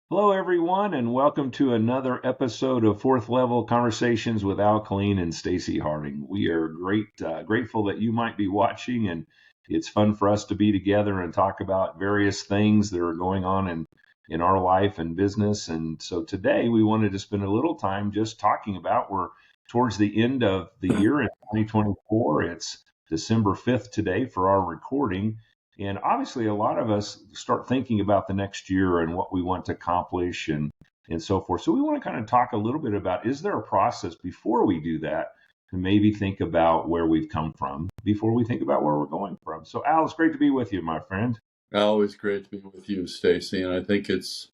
Hello, everyone, and welcome to another episode of Fourth Level Conversations with Al Colleen and Stacy Harding. We are grateful that you might be watching, and it's fun for us to be together and talk about various things that are going on in our life and business. And so today we wanted to spend a little time just talking about we're towards the end of the year in 2024. It's December 5th today for our recording. And obviously, a lot of us start thinking about the next year and what we want to accomplish and so forth. So we want to kind of talk a little bit about, is there a process before we do that to maybe think about where we've come from before we think about where we're going from? So Al, it's great to be with you, my friend. Always great to be with you, Stacy, and I think it's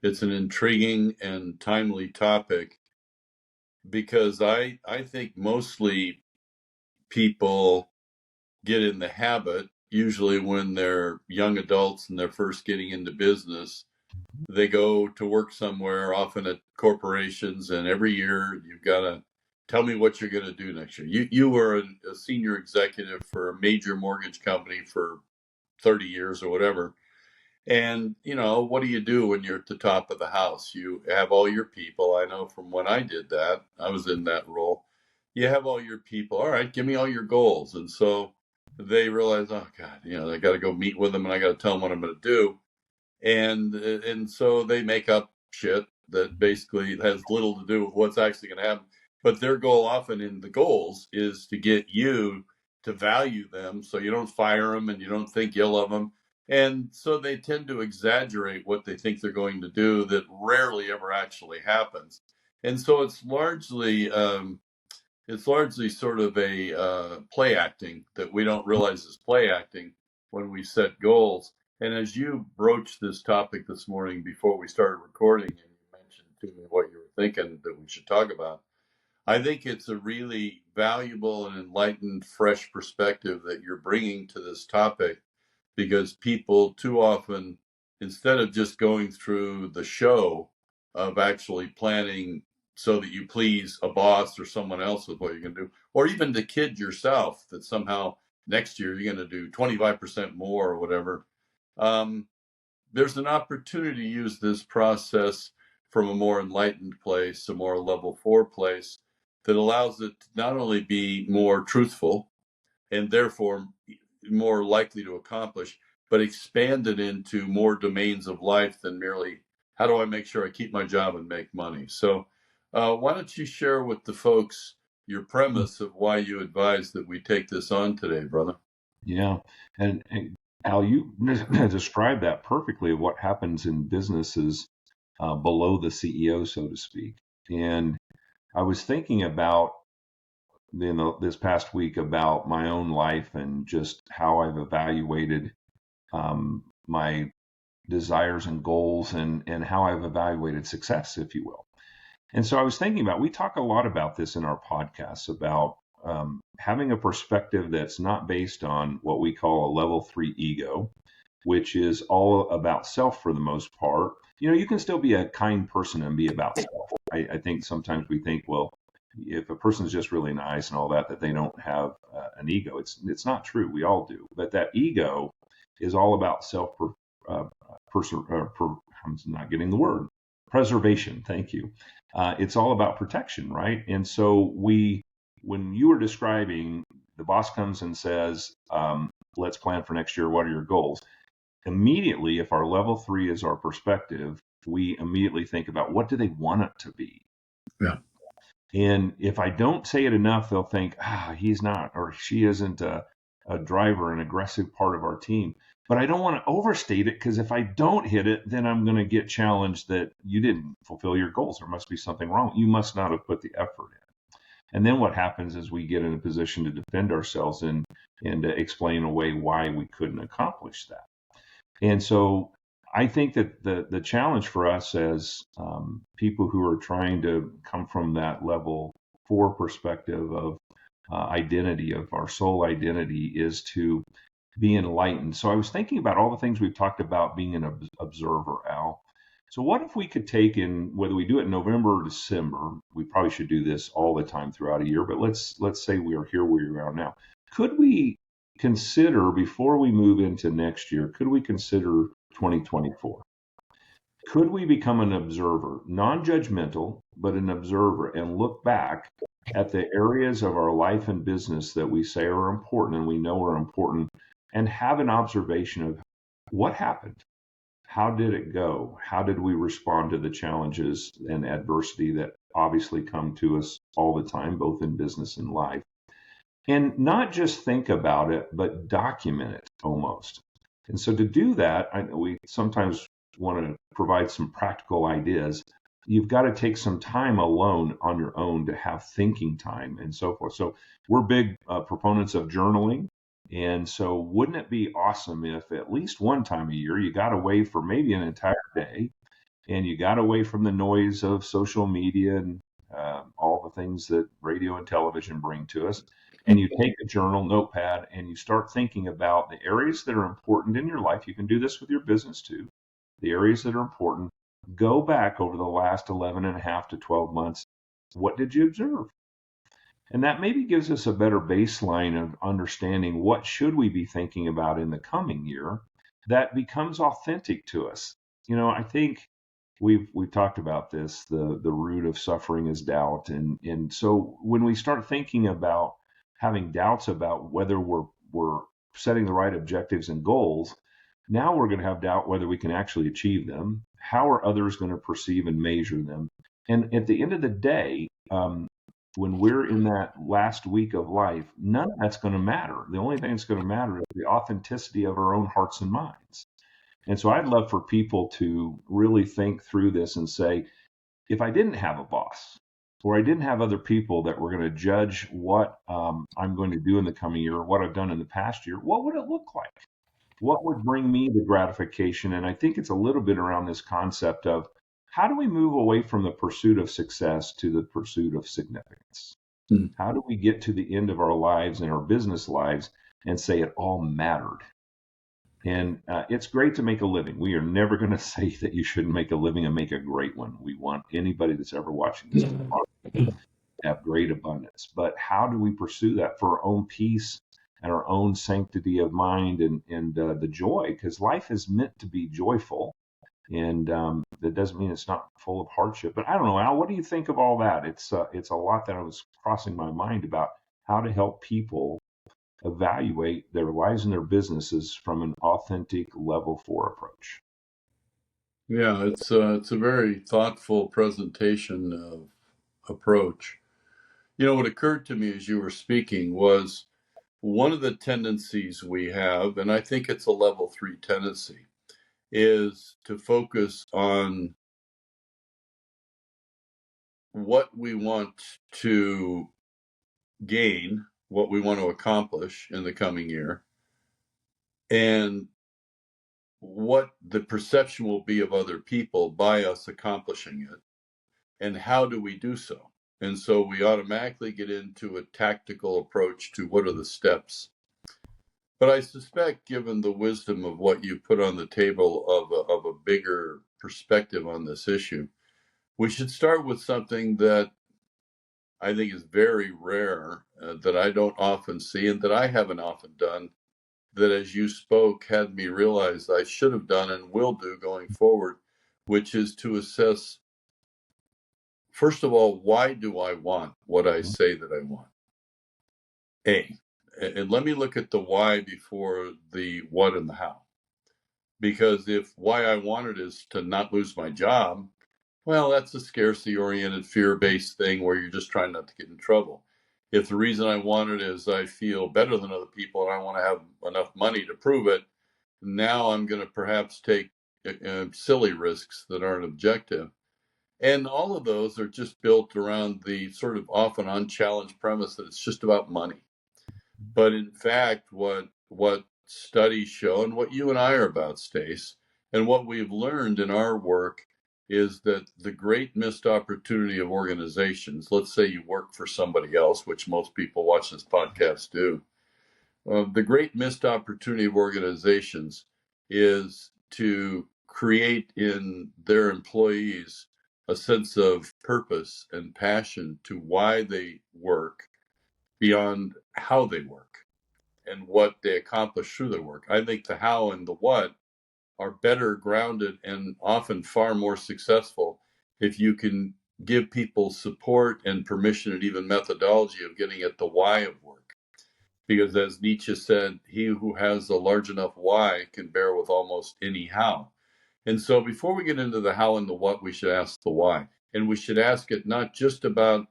an intriguing and timely topic because I think mostly people get in the habit, usually when they're young adults and they're first getting into business, they go to work somewhere, often at corporations, and every year you've got to tell me what you're going to do next year. You were a senior executive for a major mortgage company for 30 years or whatever. And, what do you do when you're at the top of the house? You have all your people. I know from when I did that, I was in that role. You have all your people. All right, give me all your goals. And so they realize, oh God, I got to go meet with them and I got to tell them what I'm going to do. And so they make up shit that basically has little to do with what's actually going to happen. But their goal often in the goals is to get you to value them so you don't fire them and you don't think ill of them. And so they tend to exaggerate what they think they're going to do that rarely ever actually happens. And so it's largely sort of a play acting that we don't realize is play acting when we set goals. And as you broached this topic this morning before we started recording, and you mentioned to me what you were thinking that we should talk about, I think it's a really valuable and enlightened, fresh perspective that you're bringing to this topic because people too often, instead of just going through the show of actually planning so that you please a boss or someone else with what you're going to do, or even to kid yourself that somehow next year you're going to do 25% more or whatever, um, there's an opportunity to use this process from a more enlightened place, a more level 4 place that allows it to not only be more truthful and therefore more likely to accomplish, but expand it into more domains of life than merely how do I make sure I keep my job and make money. So, why don't you share with the folks your premise of why you advise that we take this on today, brother? Yeah. And Al, you described that perfectly of what happens in businesses below the CEO, so to speak. And I was thinking about this past week about my own life and just how I've evaluated my desires and goals and how I've evaluated success, if you will. And so I was thinking about, we talk a lot about this in our podcasts about having a perspective that's not based on what we call a level 3 ego, which is all about self for the most part. You can still be a kind person and be about self. I think sometimes we think, well, if a person's just really nice and all that, that they don't have an ego. It's not true. We all do. But that ego is all about self. I'm not getting the word. Preservation. Thank you. It's all about protection, right? And so when you were describing, the boss comes and says, "Let's plan for next year. What are your goals?" Immediately, if our level 3 is our perspective, we immediately think about what do they want it to be. Yeah. And if I don't say it enough, they'll think, he's not or she isn't a driver, an aggressive part of our team. But I don't want to overstate it because if I don't hit it, then I'm going to get challenged that you didn't fulfill your goals. There must be something wrong. You must not have put the effort in. And then what happens is we get in a position to defend ourselves and to explain away why we couldn't accomplish that. And so I think that the challenge for us as people who are trying to come from that level 4 perspective of identity, of our soul identity, is to be enlightened. So I was thinking about all the things we've talked about being an observer, Al. So what if we could take in, whether we do it in November or December, we probably should do this all the time throughout a year, but let's say we are here where we are now. Could we consider, before we move into next year, could we consider 2024? Could we become an observer, non-judgmental, but an observer, and look back at the areas of our life and business that we say are important and we know are important, and have an observation of what happened? How did it go? How did we respond to the challenges and adversity that obviously come to us all the time, both in business and life? And not just think about it, but document it almost. And so to do that, we sometimes want to provide some practical ideas. You've got to take some time alone on your own to have thinking time and so forth. So we're big proponents of journaling. And so wouldn't it be awesome if at least one time a year you got away for maybe an entire day and you got away from the noise of social media and all the things that radio and television bring to us, and you take a journal, notepad, and you start thinking about the areas that are important in your life. You can do this with your business too. The areas that are important. Go back over the last 11 and a half to 12 months. What did you observe? And that maybe gives us a better baseline of understanding what should we be thinking about in the coming year that becomes authentic to us. I think we've talked about this. The root of suffering is doubt, and so when we start thinking about having doubts about whether we're setting the right objectives and goals, now we're going to have doubt whether we can actually achieve them. How are others going to perceive and measure them? And at the end of the day, when we're in that last week of life, none of that's going to matter. The only thing that's going to matter is the authenticity of our own hearts and minds. And so I'd love for people to really think through this and say, if I didn't have a boss, or I didn't have other people that were going to judge what I'm going to do in the coming year, or what I've done in the past year, what would it look like? What would bring me the gratification? And I think it's a little bit around this concept of how do we move away from the pursuit of success to the pursuit of significance? How do we get to the end of our lives and our business lives and say it all mattered? And it's great to make a living. We are never going to say that you shouldn't make a living and make a great one. We want anybody that's ever watching this to have great abundance. But how do we pursue that for our own peace and our own sanctity of mind and the joy? Because life is meant to be joyful. And that doesn't mean it's not full of hardship. But I don't know, Al, what do you think of all that? It's a lot that I was crossing my mind about how to help people evaluate their lives and their businesses from an authentic level 4 approach. Yeah, it's a very thoughtful presentation of approach. What occurred to me as you were speaking was one of the tendencies we have, and I think it's a level 3 tendency, is to focus on what we want to gain, what we want to accomplish in the coming year, and what the perception will be of other people by us accomplishing it, and how do we do so. And so we automatically get into a tactical approach to what are the steps. But I suspect, given the wisdom of what you put on the table of a bigger perspective on this issue, we should start with something that I think is very rare, that I don't often see and that I haven't often done, that as you spoke had me realize I should have done and will do going forward, which is to assess, first of all, why do I want what I say that I want? And let me look at the why before the what and the how. Because if why I want it is to not lose my job, well, that's a scarcity-oriented, fear-based thing where you're just trying not to get in trouble. If the reason I want it is I feel better than other people and I want to have enough money to prove it, now I'm going to perhaps take silly risks that aren't objective. And all of those are just built around the sort of often unchallenged premise that it's just about money. But in fact, what studies show, and what you and I are about, Stace, and what we've learned in our work, is that the great missed opportunity of organizations, let's say you work for somebody else, which most people watch this podcast do, the great missed opportunity of organizations is to create in their employees a sense of purpose and passion to why they work beyond how they work and what they accomplish through their work. I think the how and the what are better grounded and often far more successful if you can give people support and permission and even methodology of getting at the why of work. Because as Nietzsche said, he who has a large enough why can bear with almost any how. And so before we get into the how and the what, we should ask the why. And we should ask it not just about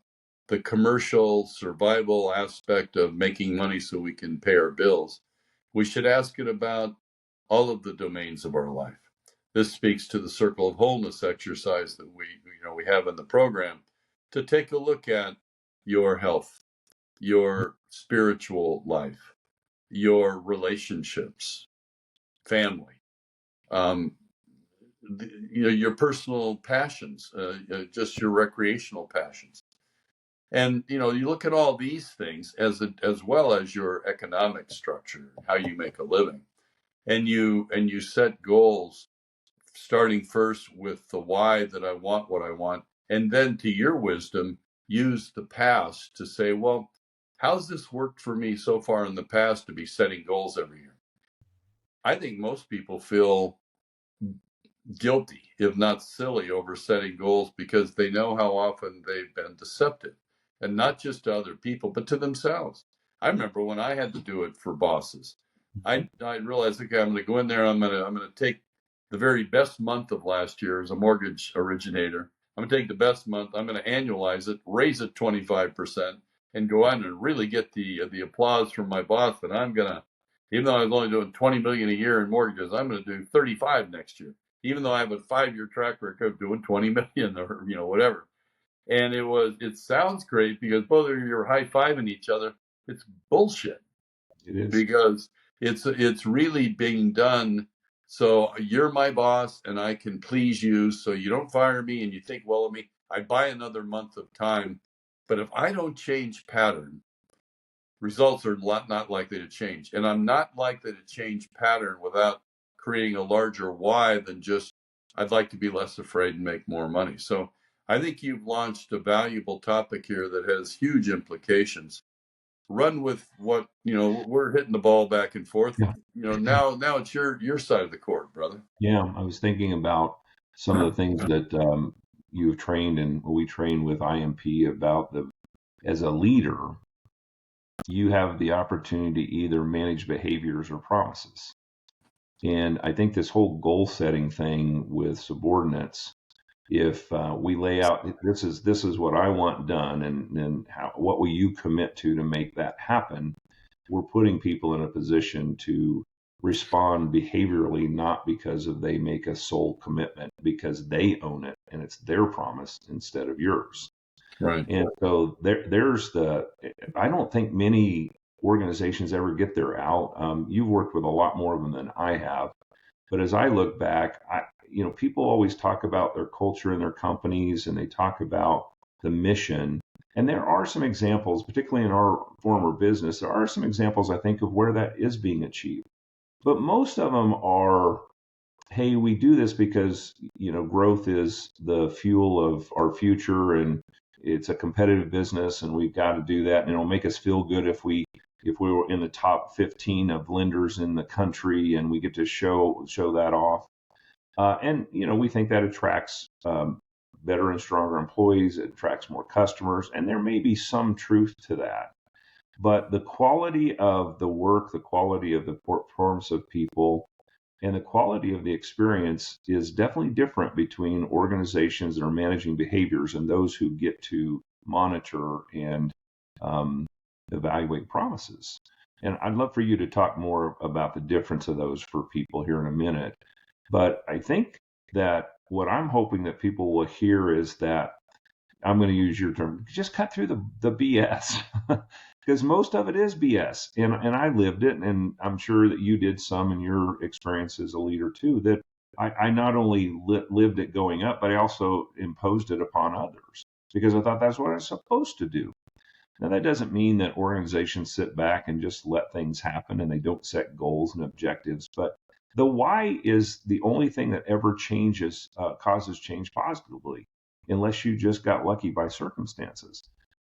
the commercial survival aspect of making money so we can pay our bills. We should ask it about all of the domains of our life. This speaks to the circle of wholeness exercise that we have in the program, to take a look at your health, your spiritual life, your relationships, family, your personal passions, just your recreational passions. And you look at all these things as well as your economic structure, how you make a living, and you set goals, starting first with the why, that I want what I want, and then, to your wisdom, use the past to say, well, how's this worked for me so far in the past to be setting goals every year? I think most people feel guilty, if not silly, over setting goals because they know how often they've been deceptive, and not just to other people, but to themselves. I remember when I had to do it for bosses. I realized, okay, I'm going to go in there. I'm going to take the very best month of last year as a mortgage originator. I'm going to take the best month. I'm going to annualize it, raise it 25%, and go on and really get the applause from my boss. And I'm going to, even though I was only doing 20 million a year in mortgages, I'm going to do 35 next year, even though I have a 5-year track record of doing 20 million or whatever. And it sounds great because both of you are high-fiving each other. It's bullshit. It is. Because it's really being done so you're my boss and I can please you, so you don't fire me and you think well of me. I buy another month of time, but if I don't change pattern, results are not likely to change. And I'm not likely to change pattern without creating a larger why than just, I'd like to be less afraid and make more money. So I think you've launched a valuable topic here that has huge implications. Run with what, we're hitting the ball back and forth. Yeah. Now it's your side of the court, brother. Yeah, I was thinking about some of the things that you've trained and we train with IMP about as a leader, you have the opportunity to either manage behaviors or promises. And I think this whole goal setting thing with subordinates, if we lay out, this is what I want done, and then what will you commit to make that happen? We're putting people in a position to respond behaviorally, not because they make a sole commitment, because they own it and it's their promise instead of yours. Right. And so I don't think many organizations ever get there, Al. You've worked with a lot more of them than I have. But as I look back, people always talk about their culture in their companies and they talk about the mission. And there are some examples, particularly in our former business, there are some examples, I think, of where that is being achieved. But most of them are, hey, we do this because, growth is the fuel of our future and it's a competitive business and we've got to do that. And it'll make us feel good if we were in the top 15 of lenders in the country and we get to show that off. And we think that attracts better and stronger employees, it attracts more customers, and there may be some truth to that. But the quality of the work, the quality of the performance of people, and the quality of the experience is definitely different between organizations that are managing behaviors and those who get to monitor and evaluate promises. And I'd love for you to talk more about the difference of those for people here in a minute. But I think that what I'm hoping that people will hear is that, I'm going to use your term, just cut through the BS, because most of it is BS. And I lived it, and I'm sure that you did some in your experience as a leader too, that I not only lived it going up, but I also imposed it upon others because I thought that's what I was supposed to do. Now, that doesn't mean that organizations sit back and just let things happen and they don't set goals and objectives, but the why is the only thing that ever causes change positively, unless you just got lucky by circumstances.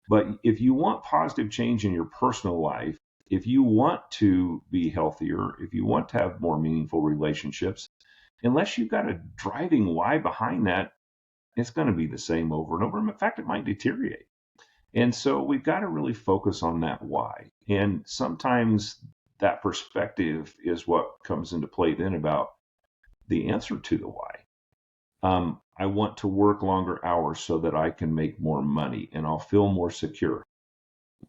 But if you want positive change in your personal life, if you want to be healthier, if you want to have more meaningful relationships, unless you've got a driving why behind that, it's going to be the same over and over. In fact, it might deteriorate. And so we've got to really focus on that why. And sometimes that perspective is what comes into play then about the answer to the why. I want to work longer hours so that I can make more money and I'll feel more secure.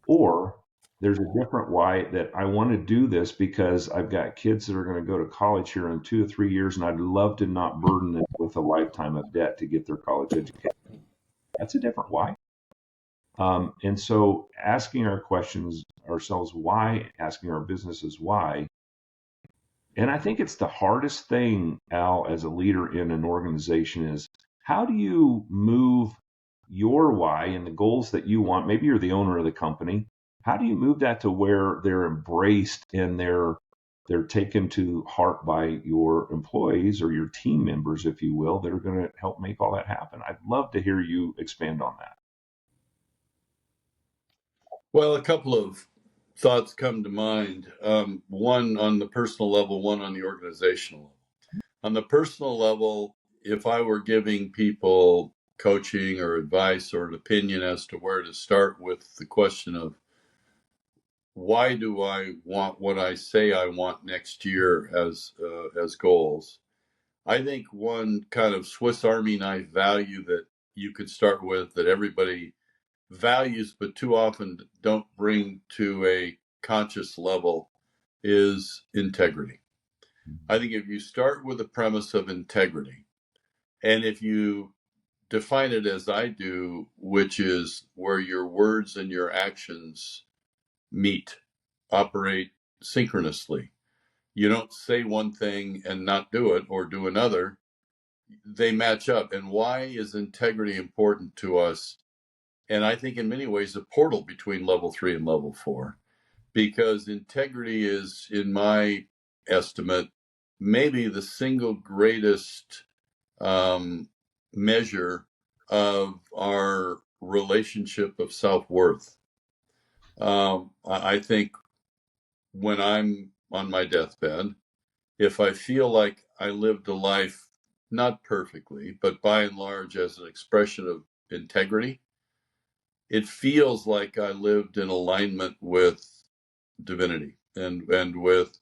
Or there's a different why, that I want to do this because I've got kids that are going to go to college here in 2 to 3 years, and I'd love to not burden them with a lifetime of debt to get their college education. That's a different why. And so asking our questions ourselves why, asking our businesses why. And I think it's the hardest thing, Al, as a leader in an organization, is how do you move your why and the goals that you want? Maybe you're the owner of the company. How do you move that to where they're embraced and they're taken to heart by your employees or your team members, if you will, that are going to help make all that happen? I'd love to hear you expand on that. Well, a couple of thoughts come to mind. One on the personal level, one on the organizational level. On the personal level, if I were giving people coaching or advice or an opinion as to where to start with the question of why do I want what I say I want next year as goals, I think one kind of Swiss Army knife value that you could start with, that everybody values but too often don't bring to a conscious level, is integrity. I think if you start with the premise of integrity, and if you define it as I do, which is where your words and your actions meet, operate synchronously. You don't say one thing and not do it, or do another. They match up. And why is integrity important to us? And I think in many ways a portal between level 3 and level 4, because integrity is, in my estimate, maybe the single greatest measure of our relationship of self-worth. I think when I'm on my deathbed, if I feel like I lived a life not perfectly, but by and large as an expression of integrity, it feels like I lived in alignment with divinity and with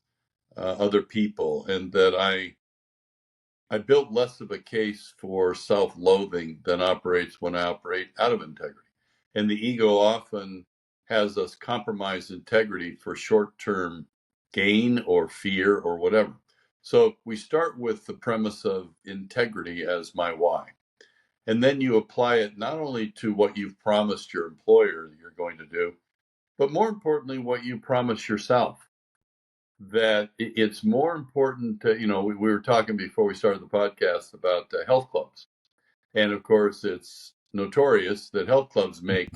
other people, and that I built less of a case for self-loathing than operates when I operate out of integrity. And the ego often has us compromise integrity for short-term gain or fear or whatever. So we start with the premise of integrity as my why. And then you apply it not only to what you've promised your employer that you're going to do, but more importantly, what you promise yourself. That it's more important to, we were talking before we started the podcast about health clubs. And of course, it's notorious that health clubs make,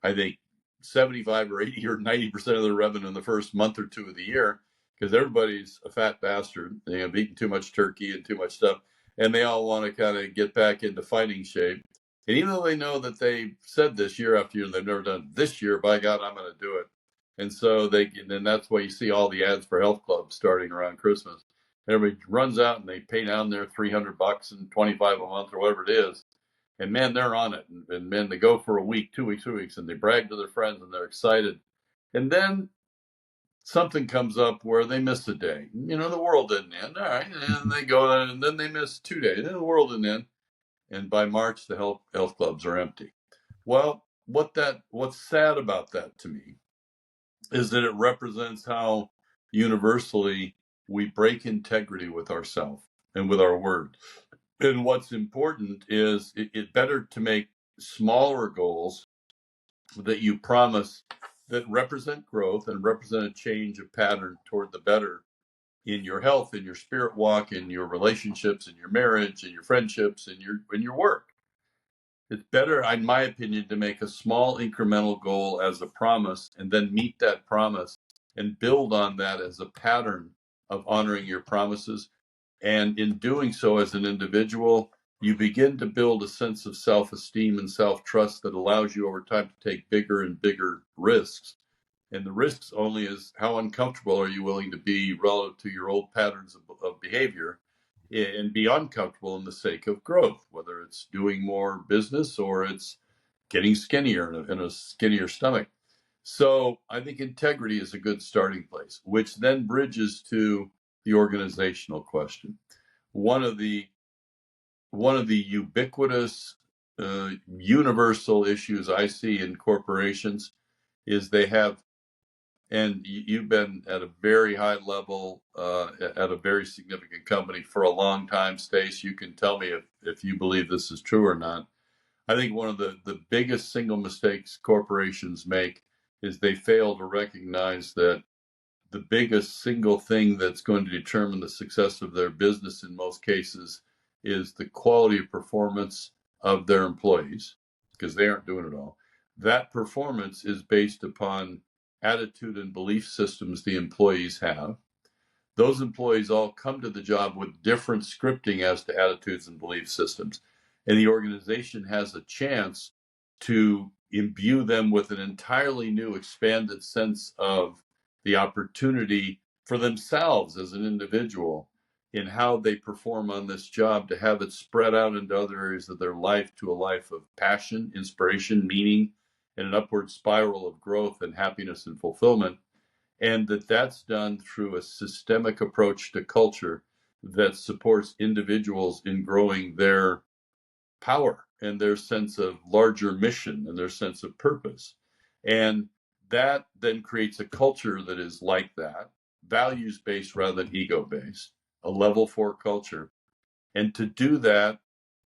I think, 75 or 80 or 90% of their revenue in the first month or two of the year, because everybody's a fat bastard. They have eaten too much turkey and too much stuff, and they all want to kind of get back into fighting shape. And even though they know that they said this year after year, they've never done it this year, by God, I'm going to do it. And so and that's why you see all the ads for health clubs starting around Christmas. Everybody runs out and they pay down their $300 and 25 a month or whatever it is. And man, they're on it. And man, they go for a week, 2 weeks, 3 weeks, and they brag to their friends and they're excited. And then something comes up where they miss a day. The world didn't end. All right. And they go, and then they miss 2 days. And the world didn't end. And by March, the health clubs are empty. Well, what's sad about that to me is that it represents how universally we break integrity with ourselves and with our word. And what's important is it's better to make smaller goals that you promise that represent growth and represent a change of pattern toward the better in your health, in your spirit walk, in your relationships, in your marriage, in your friendships, in your work. It's better, in my opinion, to make a small incremental goal as a promise and then meet that promise and build on that as a pattern of honoring your promises. And in doing so as an individual, you begin to build a sense of self-esteem and self-trust that allows you over time to take bigger and bigger risks. And the risks only is how uncomfortable are you willing to be relative to your old patterns of behavior. and be uncomfortable in the sake of growth, whether it's doing more business or it's getting skinnier in a skinnier stomach. So I think integrity is a good starting place, which then bridges to the organizational question. One of the ubiquitous, universal issues I see in corporations is they have, and you've been at a very high level, at a very significant company for a long time, Stace. You can tell me if you believe this is true or not. I think one of the biggest single mistakes corporations make is they fail to recognize that the biggest single thing that's going to determine the success of their business in most cases is the quality of performance of their employees, because they aren't doing it all. That performance is based upon attitude and belief systems the employees have. Those employees all come to the job with different scripting as to attitudes and belief systems. And the organization has a chance to imbue them with an entirely new, expanded sense of the opportunity for themselves as an individual in how they perform on this job, to have it spread out into other areas of their life, to a life of passion, inspiration, meaning, and an upward spiral of growth and happiness and fulfillment. And that's done through a systemic approach to culture that supports individuals in growing their power and their sense of larger mission and their sense of purpose. And that then creates a culture that is like that, values based rather than ego based, a level 4 culture. And to do that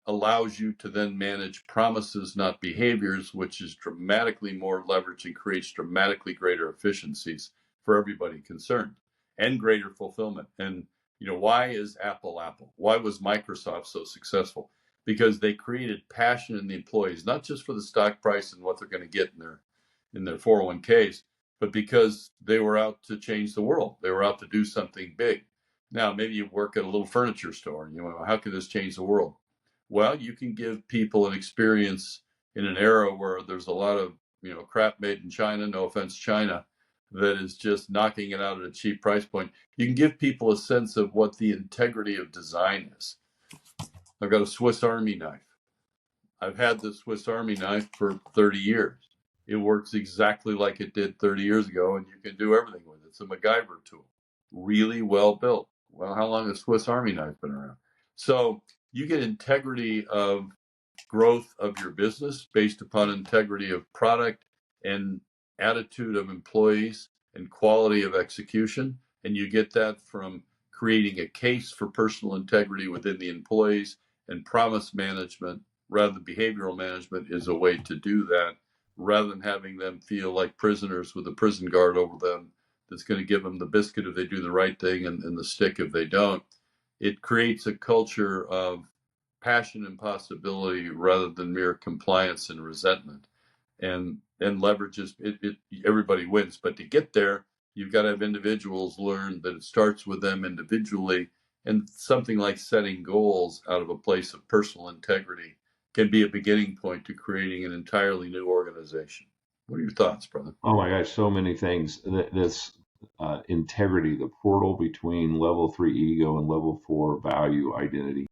allows you to then manage promises, not behaviors, which is dramatically more leverage and creates dramatically greater efficiencies for everybody concerned and greater fulfillment. And why is Apple Apple? Why was Microsoft so successful? Because they created passion in the employees, not just for the stock price and what they're going to get in their 401ks, but because they were out to change the world. They were out to do something big. Now, maybe you work at a little furniture store and how can this change the world? Well, you can give people an experience in an era where there's a lot of crap made in China, no offense China, that is just knocking it out at a cheap price point. You can give people a sense of what the integrity of design is. I've got a Swiss Army knife. I've had the Swiss Army knife for 30 years. It works exactly like it did 30 years ago, and you can do everything with it. It's a MacGyver tool, really well built. Well, how long has Swiss Army knife been around? So you get integrity of growth of your business based upon integrity of product and attitude of employees and quality of execution. And you get that from creating a case for personal integrity within the employees, and promise management rather than behavioral management is a way to do that, rather than having them feel like prisoners with a prison guard over them that's going to give them the biscuit if they do the right thing and the stick if they don't. It creates a culture of passion and possibility rather than mere compliance and resentment, and leverages it. Everybody wins, but to get there, you've got to have individuals learn that it starts with them individually, and something like setting goals out of a place of personal integrity can be a beginning point to creating an entirely new organization. What are your thoughts, brother? Oh my gosh, so many things. This integrity, the portal between level 3 ego and level 4 value identity.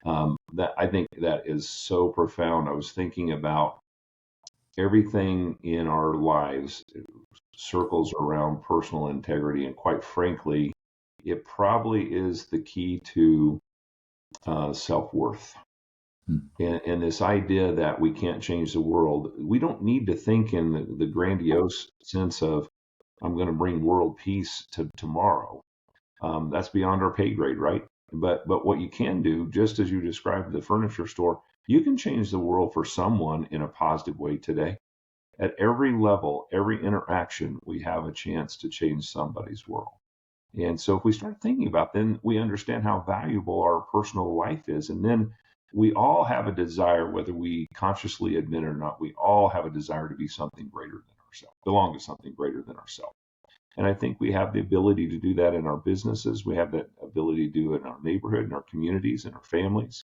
That I think that is so profound. I was thinking about everything in our lives circles around personal integrity, and quite frankly, it probably is the key to self-worth. And this idea that we can't change the world, we don't need to think in the grandiose sense of, I'm going to bring world peace to tomorrow. That's beyond our pay grade, right? But what you can do, just as you described the furniture store, you can change the world for someone in a positive way today. At every level, every interaction, we have a chance to change somebody's world. And so if we start thinking about, then we understand how valuable our personal life is. And then we all have a desire, whether we consciously admit it or not, we all have a desire to be something greater than ourselves, belong to something greater than ourselves. And I think we have the ability to do that in our businesses. We have that ability to do it in our neighborhood, in our communities, in our families.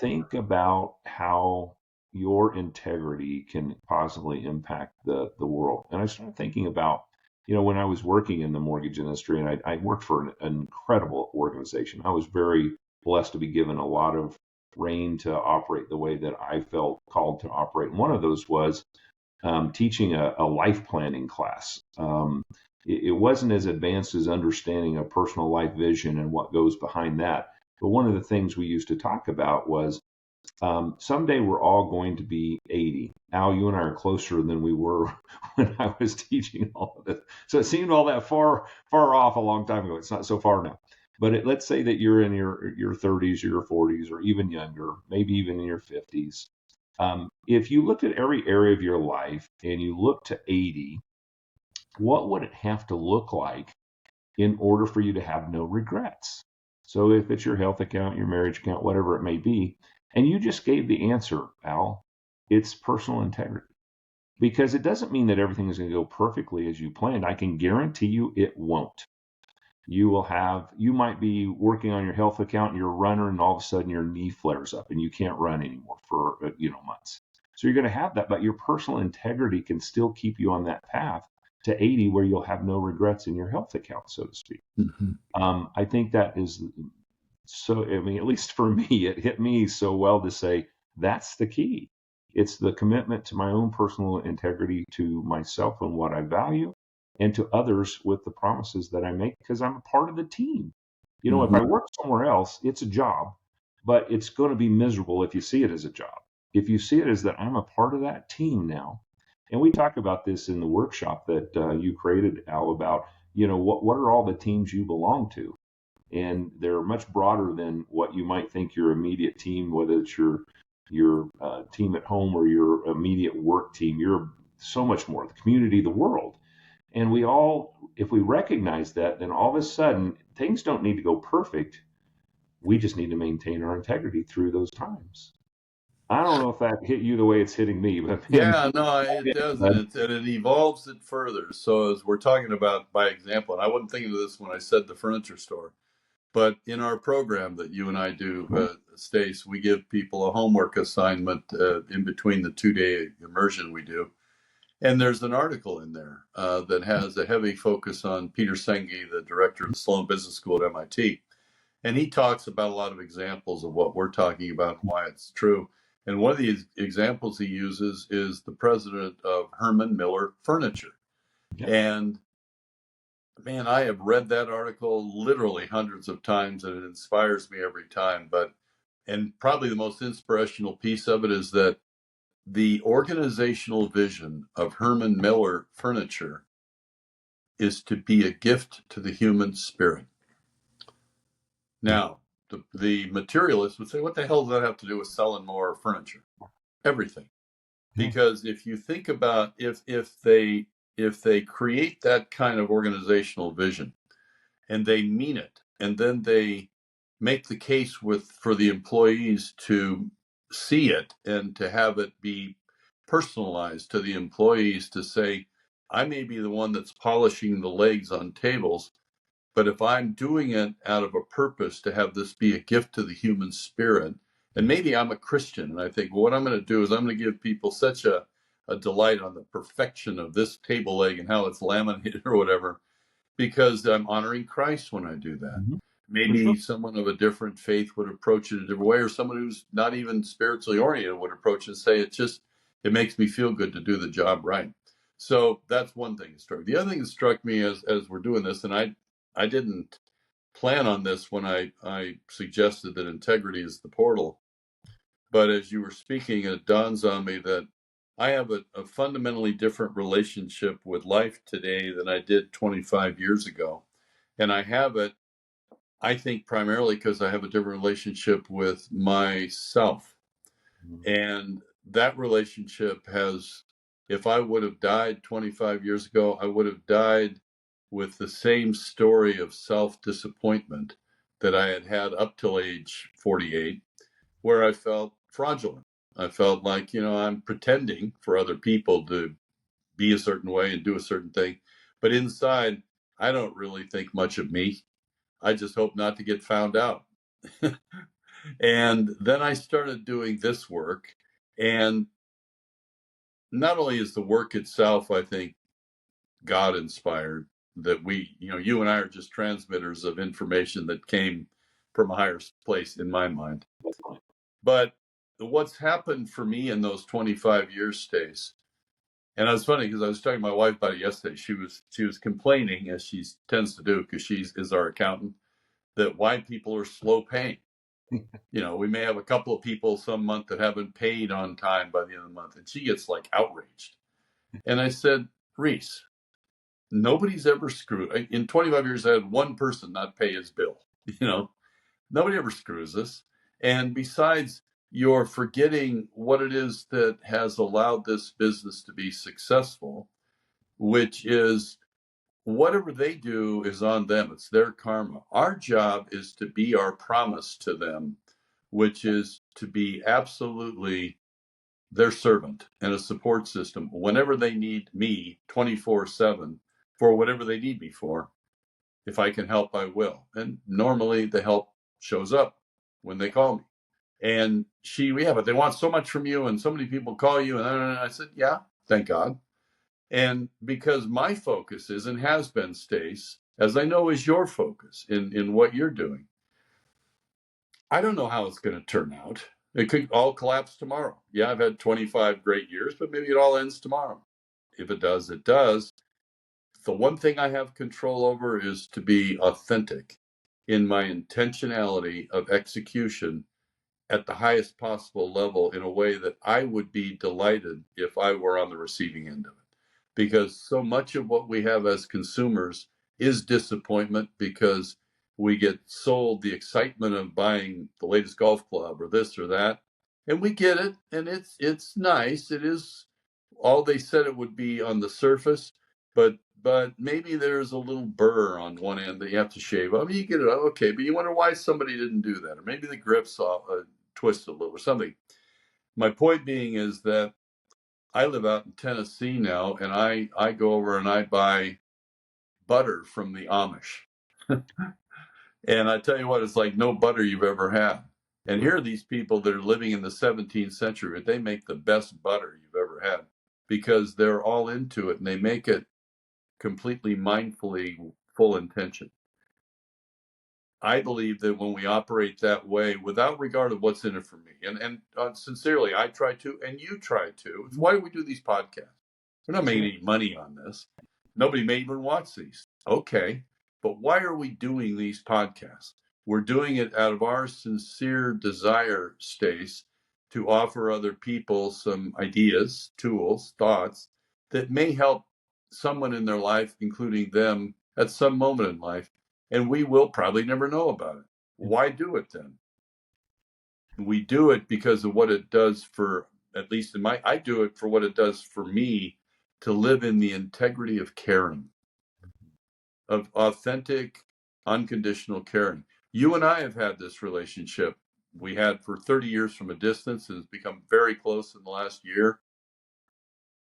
Think about how your integrity can positively impact the world. And I started thinking about when I was working in the mortgage industry, and I worked for an incredible organization, I was very blessed to be given a lot of reign to operate the way that I felt called to operate. And one of those was teaching a life planning class. It wasn't as advanced as understanding a personal life vision and what goes behind that. But one of the things we used to talk about was someday we're all going to be 80. Al, you and I are closer than we were when I was teaching all of this. So it seemed all that far off a long time ago. It's not so far now. But let's say that you're in your 30s, your 40s, or even younger, maybe even in your 50s. If you looked at every area of your life and you look to 80, what would it have to look like in order for you to have no regrets? So if it's your health account, your marriage account, whatever it may be, and you just gave the answer, Al, it's personal integrity. Because it doesn't mean that everything is going to go perfectly as you planned. I can guarantee you it won't. You might be working on your health account, and you're a runner, and all of a sudden your knee flares up and you can't run anymore for months. So you're going to have that, but your personal integrity can still keep you on that path to 80 where you'll have no regrets in your health account, so to speak. I think that is so, I mean, at least for me, it hit me so well to say that's the key. It's the commitment to my own personal integrity, to myself and what I value, and to others with the promises that I make because I'm a part of the team. If I work somewhere else, it's a job, but it's going to be miserable if you see it as a job. If you see it as that I'm a part of that team now, and we talk about this in the workshop that you created, Al, about, what are all the teams you belong to? And they're much broader than what you might think your immediate team, whether it's your team at home or your immediate work team. You're so much more, the community, the world. And if we recognize that, then all of a sudden things don't need to go perfect. We just need to maintain our integrity through those times. I don't know if that hit you the way it's hitting me, but man, Yeah, no, it doesn't. And it evolves it further. So as we're talking about by example, and I wasn't thinking of this when I said the furniture store, but in our program that you and I do, Stace, we give people a homework assignment in between the 2-day immersion we do. And there's an article in there that has a heavy focus on Peter Senge, the director of the Sloan Business School at MIT. And he talks about a lot of examples of what we're talking about and why it's true. And one of the examples he uses is the president of Herman Miller Furniture. Yeah. And man, I have read that article literally hundreds of times and it inspires me every time. And probably the most inspirational piece of it is that the organizational vision of Herman Miller Furniture is to be a gift to the human spirit. Now, the materialist would say, what the hell does that have to do with selling more furniture? Everything. Because if you think about if they create that kind of organizational vision and they mean it, and then they make the case for the employees to see it and to have it be personalized to the employees to say, I may be the one that's polishing the legs on tables, but if I'm doing it out of a purpose to have this be a gift to the human spirit, and maybe I'm a Christian, and I think, well, what I'm going to do is I'm going to give people such a delight on the perfection of this table leg and how it's laminated or whatever, because I'm honoring Christ when I do that. Mm-hmm. Maybe Sure. someone of a different faith would approach it a different way, or someone who's not even spiritually oriented would approach it and say, it makes me feel good to do the job right. So that's one thing that struck. The other thing that struck me as we're doing this, and I didn't plan on this when I suggested that integrity is the portal, but as you were speaking, it dawns on me that I have a fundamentally different relationship with life today than I did 25 years ago. And I have it, I think, primarily because I have a different relationship with myself. And that relationship has, if I would have died 25 years ago, I would have died with the same story of self-disappointment that I had had up till age 48, where I felt fraudulent. I felt like, I'm pretending for other people to be a certain way and do a certain thing. But inside, I don't really think much of me. I just hope not to get found out. And then I started doing this work. And not only is the work itself, I think, God inspired, that you and I are just transmitters of information that came from a higher place in my mind. But what's happened for me in those 25 years, Stace, and it was funny because I was talking to my wife about it yesterday. She was complaining, as she tends to do, because she is our accountant, that why people are slow paying. We may have a couple of people some month that haven't paid on time by the end of the month, and she gets like outraged. And I said, Reese, nobody's ever screwed. In 25 years, I had one person not pay his bill. Nobody ever screws us. And besides, you're forgetting what it is that has allowed this business to be successful, which is whatever they do is on them. It's their karma. Our job is to be our promise to them, which is to be absolutely their servant and a support system whenever they need me 24/7 for whatever they need me for. If I can help, I will. And normally the help shows up when they call me. And but they want so much from you and so many people call you. And I said, yeah, thank God. And because my focus is and has been, Stace, as I know is your focus in what you're doing, I don't know how it's going to turn out. It could all collapse tomorrow. Yeah, I've had 25 great years, but maybe it all ends tomorrow. If it does, it does. The one thing I have control over is to be authentic in my intentionality of execution at the highest possible level in a way that I would be delighted if I were on the receiving end of it. Because so much of what we have as consumers is disappointment because we get sold the excitement of buying the latest golf club or this or that. And we get it, and it's nice. It is all they said it would be on the surface, but maybe there's a little burr on one end that you have to shave. I mean, you get it, okay, but you wonder why somebody didn't do that, or maybe the grip's twisted a little or something. My point being is that I live out in Tennessee now, and I go over and I buy butter from the Amish. And I tell you what, it's like no butter you've ever had. And here are these people that are living in the 17th century, but they make the best butter you've ever had because they're all into it and they make it completely mindfully full intention. I believe that when we operate that way, without regard of what's in it for me, and sincerely, I try to, and you try to. Why do we do these podcasts? We're not making any money on this. Nobody may even watch these. Okay, but why are we doing these podcasts? We're doing it out of our sincere desire, Stace, to offer other people some ideas, tools, thoughts that may help someone in their life, including them at some moment in life. And we will probably never know about it. Why do it then? We do it because of what it does for, at least I do it for what it does for me to live in the integrity of caring, of authentic, unconditional caring. You and I have had this relationship we had for 30 years from a distance and it's become very close in the last year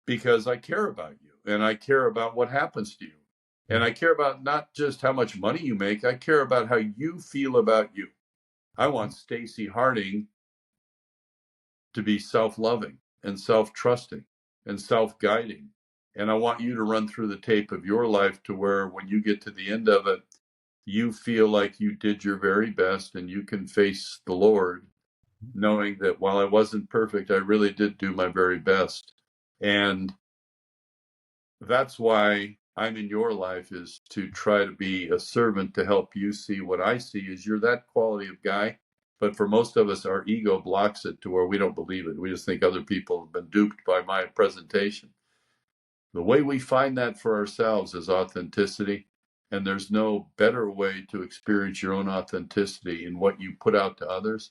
because I care about you and I care about what happens to you. And I care about not just how much money you make, I care about how you feel about you. I want Stacy Harding to be self-loving and self-trusting and self-guiding. And I want you to run through the tape of your life to where when you get to the end of it, you feel like you did your very best and you can face the Lord knowing that while I wasn't perfect, I really did do my very best. And that's why I'm in your life, is to try to be a servant to help you see what I see is you're that quality of guy. But for most of us, our ego blocks it to where we don't believe it. We just think other people have been duped by my presentation. The way we find that for ourselves is authenticity. And there's no better way to experience your own authenticity in what you put out to others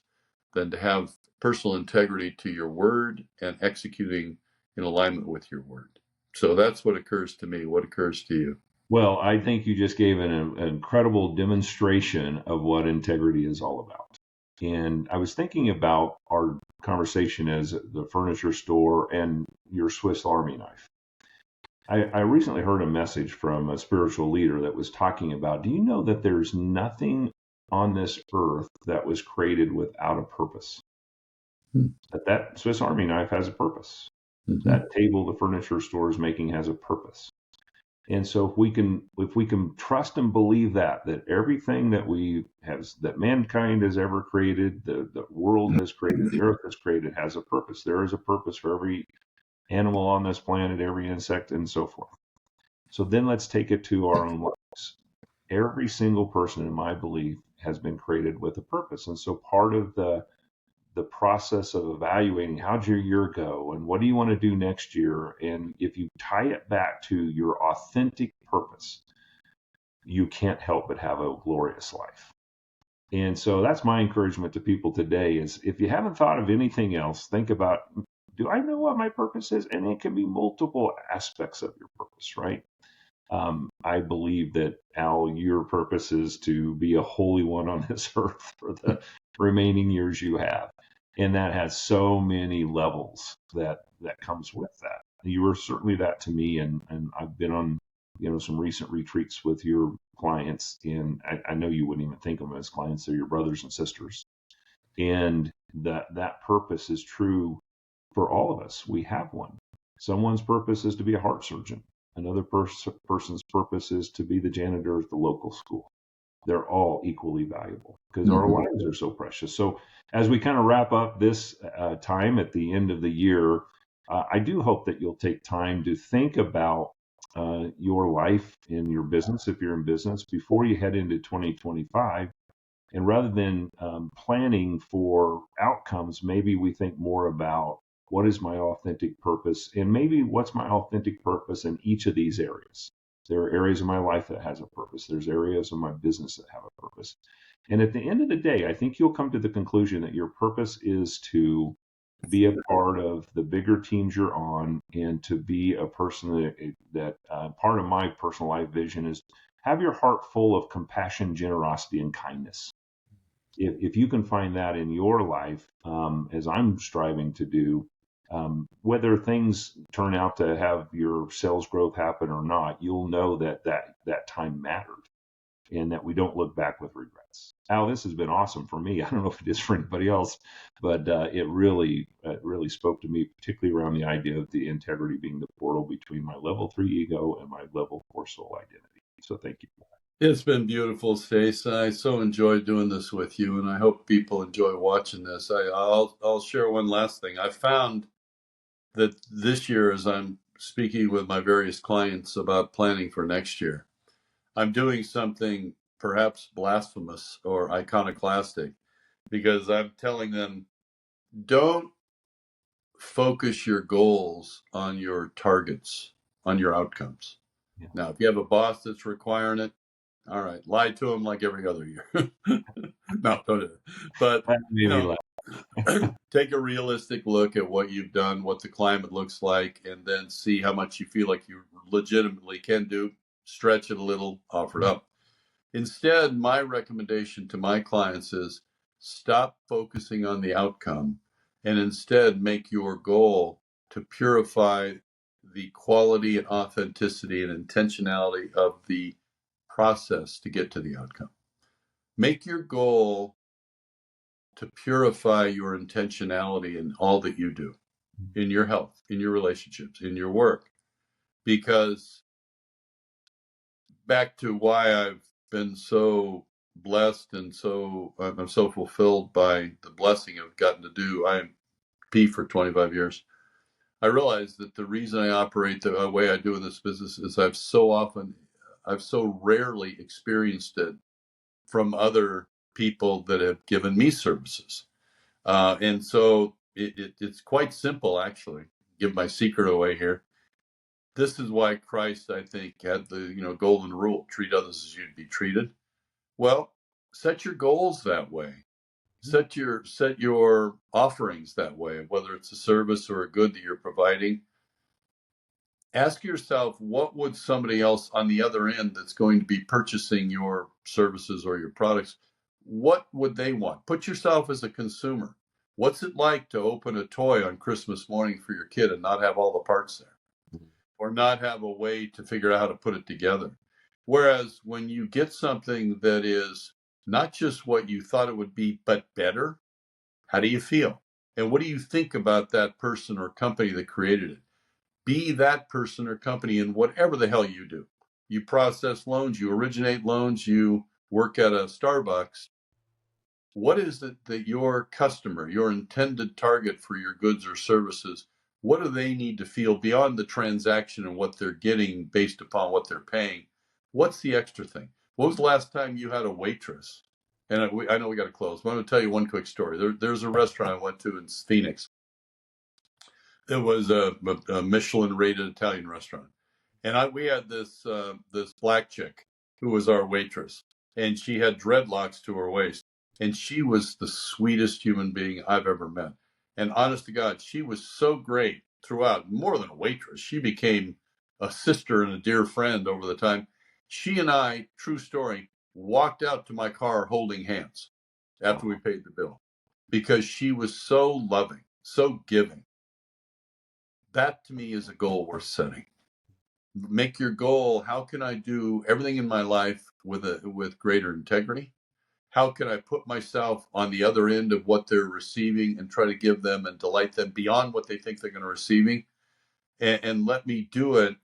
than to have personal integrity to your word and executing in alignment with your word. So that's what occurs to me. What occurs to you? Well, I think you just gave an incredible demonstration of what integrity is all about. And I was thinking about our conversation as the furniture store and your Swiss Army knife. I recently heard a message from a spiritual leader that was talking about, do you know that there's nothing on this earth that was created without a purpose? That Swiss Army knife has a purpose. That table the furniture store is making has a purpose. And so if we can trust and believe that everything that that mankind has ever created, the world has created, the earth has created, has a purpose. There is a purpose for every animal on this planet, every insect, and so forth. So then let's take it to our own lives. Every single person, in my belief, has been created with a purpose. And so part of the process of evaluating how'd your year go and what do you want to do next year, and if you tie it back to your authentic purpose, you can't help but have a glorious life. And so that's my encouragement to people today is if you haven't thought of anything else, think about, do I know what my purpose is? And it can be multiple aspects of your purpose, right? I believe that, Al, your purpose is to be a holy one on this earth for the remaining years you have. And that has so many levels that comes with that. You were certainly that to me. And I've been on, some recent retreats with your clients. And I know you wouldn't even think of them as clients. They're your brothers and sisters. And that purpose is true for all of us. We have one. Someone's purpose is to be a heart surgeon. Another person's purpose is to be the janitor at the local school. They're all equally valuable because our lives are so precious. So as we kind of wrap up this time at the end of the year, I do hope that you'll take time to think about your life and your business, if you're in business, before you head into 2025. And rather than planning for outcomes, maybe we think more about what is my authentic purpose, and maybe what's my authentic purpose in each of these areas. There are areas of my life that has a purpose. There's areas of my business that have a purpose. And at the end of the day, I think you'll come to the conclusion that your purpose is to be a part of the bigger teams you're on, and to be a person that part of my personal life vision is have your heart full of compassion, generosity, and kindness. If you can find that in your life, as I'm striving to do, whether things turn out to have your sales growth happen or not, you'll know that time mattered, and that we don't look back with regrets. Al, this has been awesome for me. I don't know if it is for anybody else, but it really spoke to me, particularly around the idea of the integrity being the portal between my level 3 ego and my level 4 soul identity. So thank you. It's been beautiful, Stace. I so enjoyed doing this with you, and I hope people enjoy watching this. I'll share one last thing. I found that this year, as I'm speaking with my various clients about planning for next year, I'm doing something perhaps blasphemous or iconoclastic, because I'm telling them, don't focus your goals on your targets, on your outcomes. Yeah. Now, if you have a boss that's requiring it, all right, lie to them like every other year. No, don't do it. But take a realistic look at what you've done, what the climate looks like, and then see how much you feel like you legitimately can do. Stretch it a little, offer it up. Instead, my recommendation to my clients is stop focusing on the outcome, and instead make your goal to purify the quality and authenticity and intentionality of the process to get to the outcome. Make your goal to purify your intentionality in all that you do, in your health, in your relationships, in your work. Because back to why I've been so blessed and I'm so fulfilled by the blessing I've gotten to do IMP for 25 years. I realized that the reason I operate the way I do in this business is I've so rarely experienced it from other people that have given me services. And so it's quite simple, actually. Give my secret away here. This is why Christ, I think, had the golden rule: treat others as you'd be treated. Well, set your goals that way. Set your offerings that way, whether it's a service or a good that you're providing. Ask yourself, what would somebody else on the other end that's going to be purchasing your services or your products, what would they want? Put yourself as a consumer. What's it like to open a toy on Christmas morning for your kid and not have all the parts there, or not have a way to figure out how to put it together? Whereas when you get something that is not just what you thought it would be, but better, how do you feel? And what do you think about that person or company that created it? Be that person or company in whatever the hell you do. you process loans, you originate loans, you work at a Starbucks. What is it that your customer, your intended target for your goods or services, what do they need to feel beyond the transaction and what they're getting based upon what they're paying? What's the extra thing? When was the last time you had a waitress? And I know we got to close, but I'm going to tell you one quick story. There's a restaurant I went to in Phoenix. It was a Michelin-rated Italian restaurant, and we had this black chick who was our waitress, and she had dreadlocks to her waist, and she was the sweetest human being I've ever met. And honest to God, she was so great throughout. More than a waitress, she became a sister and a dear friend over the time. She and I, true story, walked out to my car holding hands after we paid the bill because she was so loving, so giving. That to me is a goal worth setting. Make your goal, how can I do everything in my life with greater integrity? How can I put myself on the other end of what they're receiving and try to give them and delight them beyond what they think they're going to receiving? And let me do it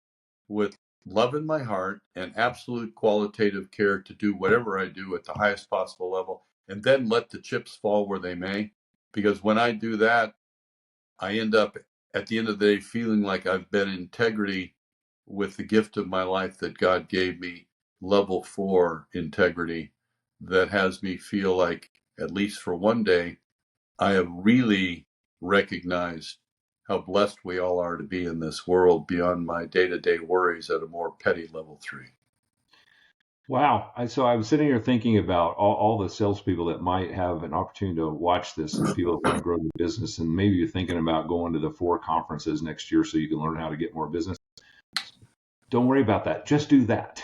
with love in my heart and absolute qualitative care to do whatever I do at the highest possible level, and then let the chips fall where they may. Because when I do that, I end up at the end of the day feeling like I've been in integrity with the gift of my life that God gave me, level 4 integrity, that has me feel like, at least for one day, I have really recognized how blessed we all are to be in this world beyond my day-to-day worries at a more petty level 3. Wow. So I was sitting here thinking about all the salespeople that might have an opportunity to watch this and people that want to grow the business. And maybe you're thinking about going to the 4 conferences next year so you can learn how to get more business. Don't worry about that. Just do that.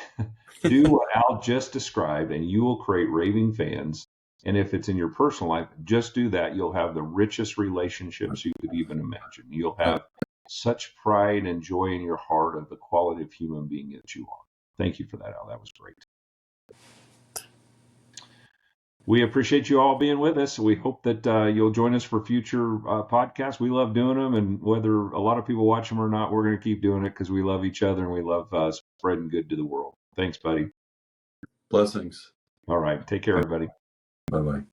Do what Al just described, and you will create raving fans. And if it's in your personal life, just do that. You'll have the richest relationships you could even imagine. You'll have such pride and joy in your heart of the quality of human being that you are. Thank you for that, Al. That was great. We appreciate you all being with us. We hope that you'll join us for future podcasts. We love doing them, and whether a lot of people watch them or not, we're going to keep doing it because we love each other and we love spreading good to the world. Thanks, buddy. Blessings. All right. Take care, everybody. Bye-bye.